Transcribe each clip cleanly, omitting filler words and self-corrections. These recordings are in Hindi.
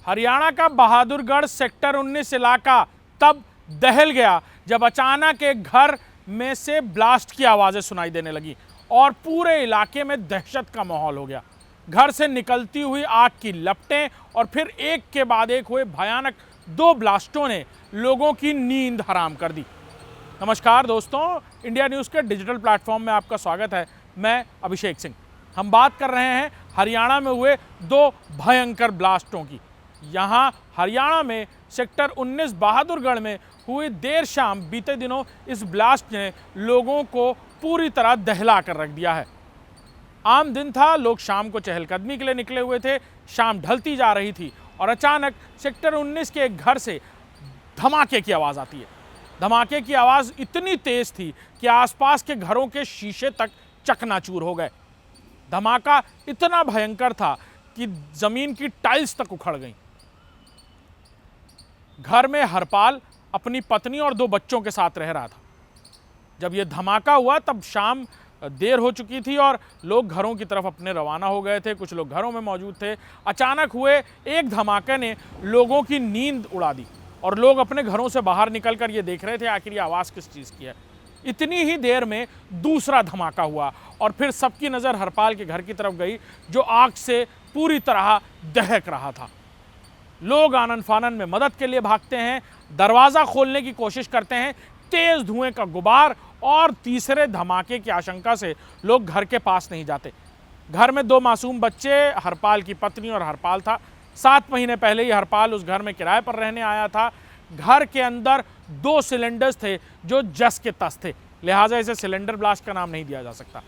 हरियाणा का बहादुरगढ़ सेक्टर 19 इलाका तब दहल गया जब अचानक एक घर में से ब्लास्ट की आवाज़ें सुनाई देने लगी और पूरे इलाके में दहशत का माहौल हो गया। घर से निकलती हुई आग की लपटें और फिर एक के बाद एक हुए भयानक दो ब्लास्टों ने लोगों की नींद हराम कर दी। नमस्कार दोस्तों, इंडिया न्यूज़ के डिजिटल प्लेटफॉर्म में आपका स्वागत है। मैं अभिषेक सिंह। हम बात कर रहे हैं हरियाणा में हुए दो भयंकर ब्लास्टों की। यहाँ हरियाणा में सेक्टर 19 बहादुरगढ़ में हुई देर शाम बीते दिनों इस ब्लास्ट ने लोगों को पूरी तरह दहला कर रख दिया है। आम दिन था, लोग शाम को चहलकदमी के लिए निकले हुए थे। शाम ढलती जा रही थी और अचानक सेक्टर 19 के एक घर से धमाके की आवाज़ आती है। धमाके की आवाज़ इतनी तेज थी कि आसपास के घरों के शीशे तक चकनाचूर हो गए। धमाका इतना भयंकर था कि जमीन की टाइल्स तक उखड़ गईं। घर में हरपाल अपनी पत्नी और दो बच्चों के साथ रह रहा था। जब यह धमाका हुआ तब शाम देर हो चुकी थी और लोग घरों की तरफ अपने रवाना हो गए थे। कुछ लोग घरों में मौजूद थे। अचानक हुए एक धमाके ने लोगों की नींद उड़ा दी और लोग अपने घरों से बाहर निकलकर ये देख रहे थे आखिर ये आवाज़ किस चीज़ की है। इतनी ही देर में दूसरा धमाका हुआ और फिर सबकी नज़र हरपाल के घर की तरफ गई जो आग से पूरी तरह दहक रहा था। लोग आनन फानन में मदद के लिए भागते हैं, दरवाज़ा खोलने की कोशिश करते हैं। तेज़ धुएं का गुबार और तीसरे धमाके की आशंका से लोग घर के पास नहीं जाते। घर में दो मासूम बच्चे, हरपाल की पत्नी और हरपाल था। 7 महीने पहले ही हरपाल उस घर में किराए पर रहने आया था। घर के अंदर 2 सिलेंडर्स थे जो जस के तस थे, लिहाजा इसे सिलेंडर ब्लास्ट का नाम नहीं दिया जा सकता।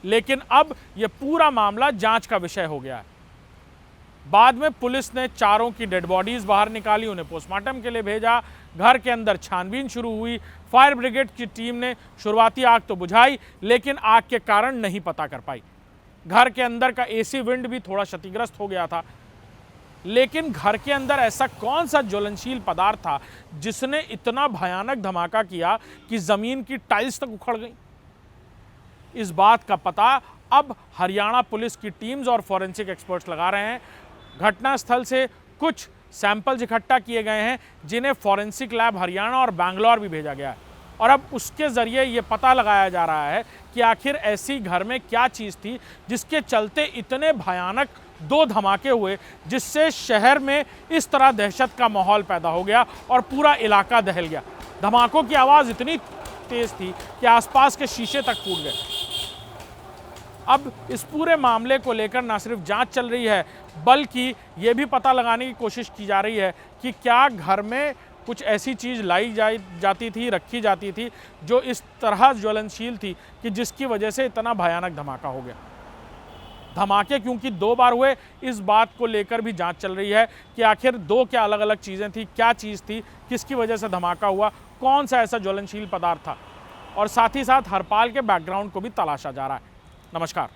लेकिन अब यह पूरा मामला जांच का विषय हो गया है। बाद में पुलिस ने चारों की डेड बॉडीज बाहर निकाली, उन्हें पोस्टमार्टम के लिए भेजा। घर के अंदर छानबीन शुरू हुई। फायर ब्रिगेड की टीम ने शुरुआती आग तो बुझाई, लेकिन आग के कारण नहीं पता कर पाई। घर के अंदर का एसी विंड भी थोड़ा क्षतिग्रस्त हो गया था। लेकिन घर के अंदर ऐसा कौन सा ज्वलनशील पदार्थ था जिसने इतना भयानक धमाका किया कि जमीन की टाइल्स तक उखड़ गई? इस बात का पता अब हरियाणा पुलिस की टीम्स और फॉरेंसिक एक्सपर्ट्स लगा रहे हैं। घटनास्थल से कुछ सैंपल्स इकट्ठा किए गए हैं जिन्हें फॉरेंसिक लैब हरियाणा और बैंगलोर भी भेजा गया है और अब उसके ज़रिए ये पता लगाया जा रहा है कि आखिर ऐसी घर में क्या चीज़ थी जिसके चलते इतने भयानक 2 धमाके हुए, जिससे शहर में इस तरह दहशत का माहौल पैदा हो गया और पूरा इलाका दहल गया। धमाकों की आवाज़ इतनी तेज़ थी कि आसपास के शीशे तक फूट गए। अब इस पूरे मामले को लेकर न सिर्फ जांच चल रही है, बल्कि ये भी पता लगाने की कोशिश की जा रही है कि क्या घर में कुछ ऐसी चीज़ जाती थी, रखी जाती थी जो इस तरह ज्वलनशील थी कि जिसकी वजह से इतना भयानक धमाका हो गया। धमाके क्योंकि 2 बार हुए, इस बात को लेकर भी जांच चल रही है कि आखिर 2 क्या अलग अलग चीज़ें थी, क्या चीज़ थी, किसकी वजह से धमाका हुआ, कौन सा ऐसा ज्वलनशील पदार्थ था, और साथ ही साथ हरपाल के बैकग्राउंड को भी तलाशा जा रहा है। नमस्कार।